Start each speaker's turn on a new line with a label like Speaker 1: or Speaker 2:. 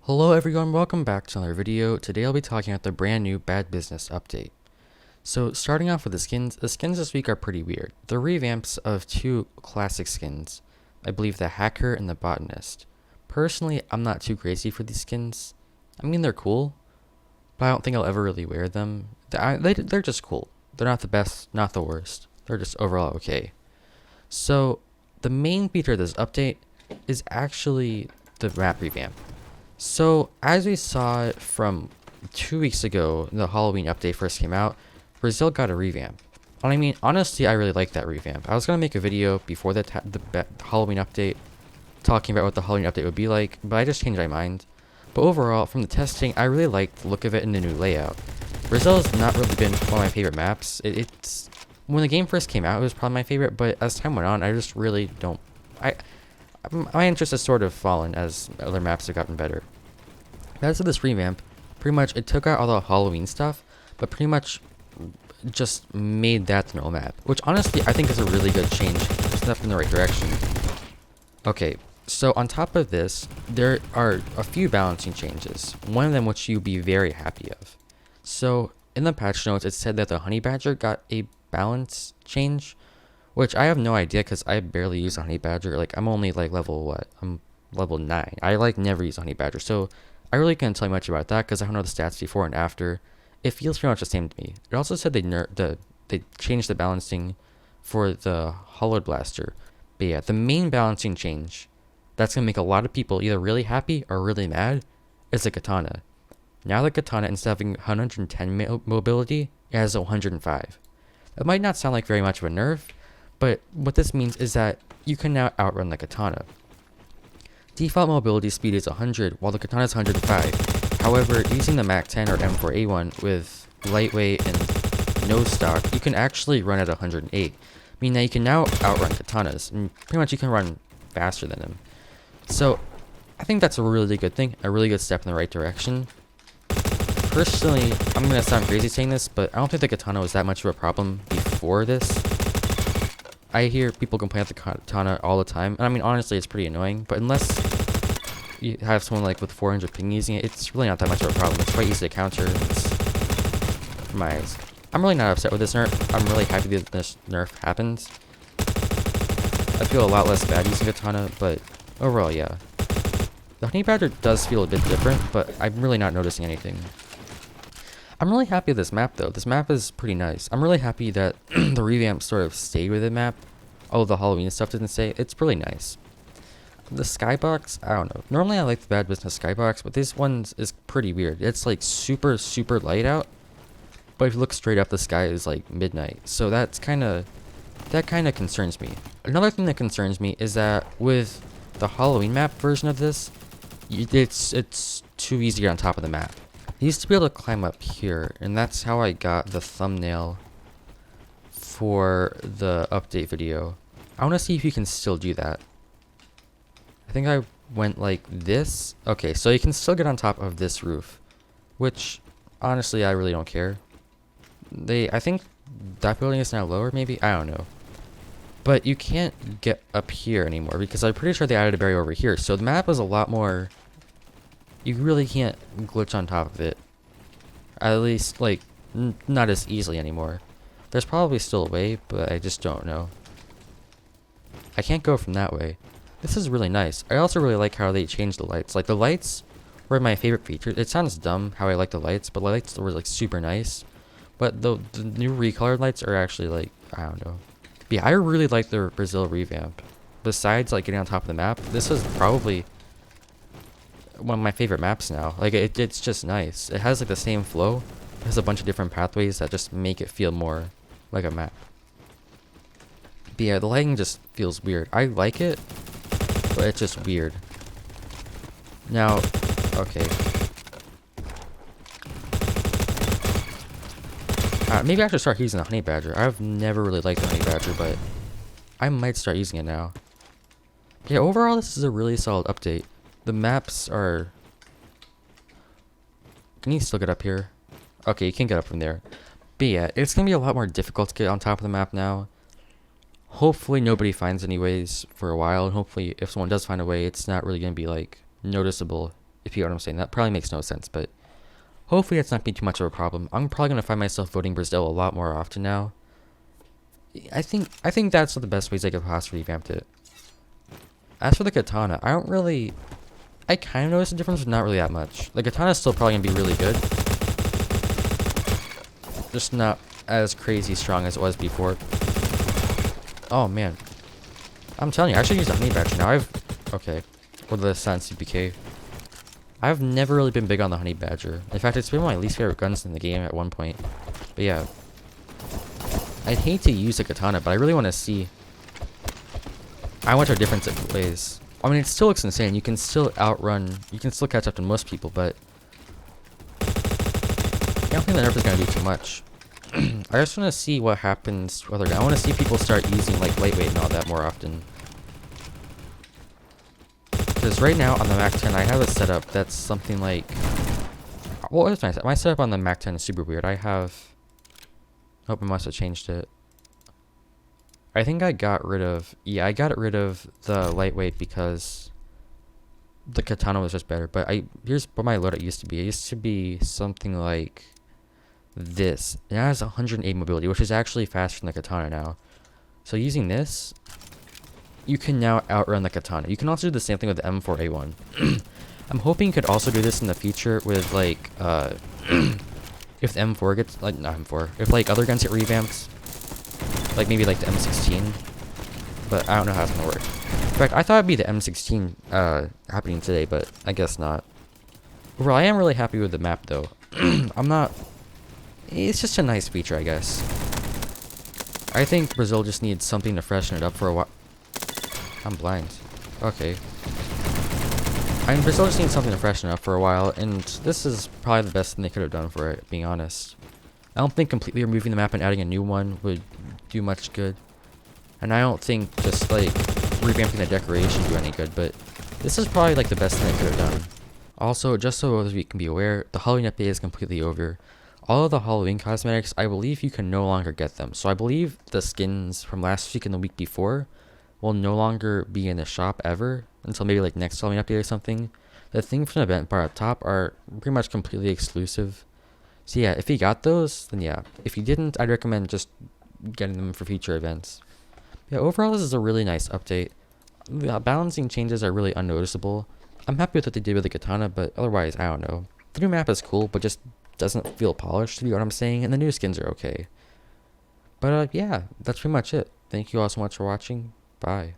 Speaker 1: Hello everyone, welcome back to another video. Today I'll be talking about the brand new Bad Business update. So starting off with the skins this week are pretty weird. The revamps of two classic skins, I believe the Hacker and the Botanist. Personally, I'm not too crazy for these skins. I mean, they're cool, but I don't think I'll ever really wear them. They're just cool. They're not the best, not the worst. They're just overall okay. So the main feature of this update is actually the map revamp. So, as we saw it from 2 weeks ago, the Halloween update first came out, Brazil got a revamp. And I mean, honestly, I really like that revamp. I was going to make a video before the Halloween update, talking about what the Halloween update would be like, but I just changed my mind. But overall, from the testing, I really liked the look of it in the new layout. Brazil has not really been one of my favorite maps. It's when the game first came out, it was probably my favorite, but as time went on, I just really don't... my interest has sort of fallen as other maps have gotten better. As of this revamp, pretty much it took out all the Halloween stuff, but pretty much just made that the normal map, which honestly I think is a really good change. It's a step in the right direction. Okay, so on top of this, there are a few balancing changes, one of them which you'll be very happy of. So in the patch notes, it said that the Honey Badger got a balance change, which I have no idea because I barely use a Honey Badger. Like, I'm only like level what? I'm level 9. I like never use a Honey Badger, so I really can't tell you much about that because I don't know the stats before and after. It feels pretty much the same to me. It also said they changed the balancing for the Hollowed Blaster. But yeah, the main balancing change that's gonna make a lot of people either really happy or really mad is the katana. Now the katana, instead of having 110 mobility, it has 105. It might not sound like very much of a nerf, but what this means is that you can now outrun the katana. Default mobility speed is 100, while the katana is 105. However, using the Mac 10 or M4A1 with lightweight and no stock, you can actually run at 108, meaning that you can now outrun katanas, and pretty much you can run faster than them. So, I think that's a really good thing, a really good step in the right direction. Personally, I'm going to sound crazy saying this, but I don't think the katana was that much of a problem before this. I hear people complain about the katana all the time, and I mean, honestly, it's pretty annoying, but unless you have someone like with 400 ping using it, it's really not that much of a problem. It's quite easy to counter. For my eyes. I'm really not upset with this nerf. I'm really happy that this nerf happens. I feel a lot less bad using katana, but overall, yeah. The Honey Badger does feel a bit different, but I'm really not noticing anything. I'm really happy with this map though. This map is pretty nice. I'm really happy that the revamp sort of stayed with the map. Although the Halloween stuff didn't stay. It's really nice. The skybox, I don't know. Normally I like the Bad Business skybox, but this one is pretty weird. It's like super light out, but if you look straight up, the sky is like midnight. So that kind of concerns me. Another thing that concerns me is that with the Halloween map version of this, it's too easy to get on top of the map. I used to be able to climb up here, and that's how I got the thumbnail for the update video. I want to see if you can still do that. I think I went like this. Okay, so you can still get on top of this roof, which honestly I really don't care. I think that building is now lower, maybe? I don't know. But you can't get up here anymore because I'm pretty sure they added a barrier over here. So the map is a lot more... You really can't glitch on top of it. At least, like, not as easily anymore. There's probably still a way, but I just don't know. I can't go from that way. This is really nice. I also really like how they changed the lights. Like, the lights were my favorite feature. It sounds dumb how I like the lights, but the lights were, like, super nice. But the new recolored lights are actually, like, I don't know. But yeah, I really like the Brazil revamp. Besides, like, getting on top of the map, this is probably one of my favorite maps now. Like, it's just nice. It has like the same flow. It has a bunch of different pathways that just make it feel more like a map. But yeah, the lighting just feels weird. I like it, but it's just weird. Now, okay. Maybe I should start using the Honey Badger. I've never really liked the Honey Badger, but I might start using it now. Yeah, overall, this is a really solid update. The maps are... Can you still get up here? Okay, you can get up from there. But yeah, it's going to be a lot more difficult to get on top of the map now. Hopefully nobody finds any ways for a while. And hopefully if someone does find a way, it's not really going to be like noticeable if you know what I'm saying. That probably makes no sense, but hopefully that's not be too much of a problem. I'm probably gonna find myself voting Brazil a lot more often now. I think that's the best ways I could possibly revamp it. As for the katana, I kind of noticed a difference, but not really that much. The katana is still probably gonna be really good, just not as crazy strong as it was before. Oh man, I'm telling you, I should use the honey badger now. Okay, or the silent CPK. I've never really been big on the honey badger. In fact, it's been one of my least favorite guns in the game at one point. But yeah, I'd hate to use the katana, but I really want to see how much of a difference it plays. I mean, it still looks insane. You can still catch up to most people, but I don't think the nerf is going to do too much. I just want to see what happens to other guys. I want to see people start using like lightweight and all that more often. Because right now on the Mac 10, I have a setup that's something like... Well, it's nice. My setup on the Mac 10 is super weird. I hope I must have changed it. I think I got rid of... Yeah, I got rid of the lightweight because the katana was just better. But here's what my loadout used to be. It used to be something like this. It has 108 mobility, which is actually faster than the katana now. So using this, you can now outrun the katana. You can also do the same thing with the M4A1. I'm hoping you could also do this in the future with like if the M4 gets like not M4, if like other guns get revamped, like maybe like the M16. But I don't know how it's gonna work. In fact, I thought it'd be the M16 happening today, but I guess not. Overall, I am really happy with the map though. I'm not. It's just a nice feature, I guess. I think Brazil just needs something to freshen it up for a while. I'm blind. Okay. I mean, Brazil just needs something to freshen up for a while, and this is probably the best thing they could have done for it, being honest. I don't think completely removing the map and adding a new one would do much good. And I don't think just, like, revamping the decoration would do any good, but this is probably, like, the best thing they could have done. Also, just so others can be aware, the Halloween update is completely over. All of the Halloween cosmetics, I believe you can no longer get them. So I believe the skins from last week and the week before will no longer be in the shop ever until maybe like next Halloween update or something. The thing from the event bar up top are pretty much completely exclusive. So yeah, if you got those, then yeah. If you didn't, I'd recommend just getting them for future events. Yeah, overall this is a really nice update. The balancing changes are really unnoticeable. I'm happy with what they did with the katana, but otherwise, I don't know. The new map is cool, but just doesn't feel polished, to be what I'm saying, and the new skins are okay. But yeah, that's pretty much it. Thank you all so much for watching. Bye.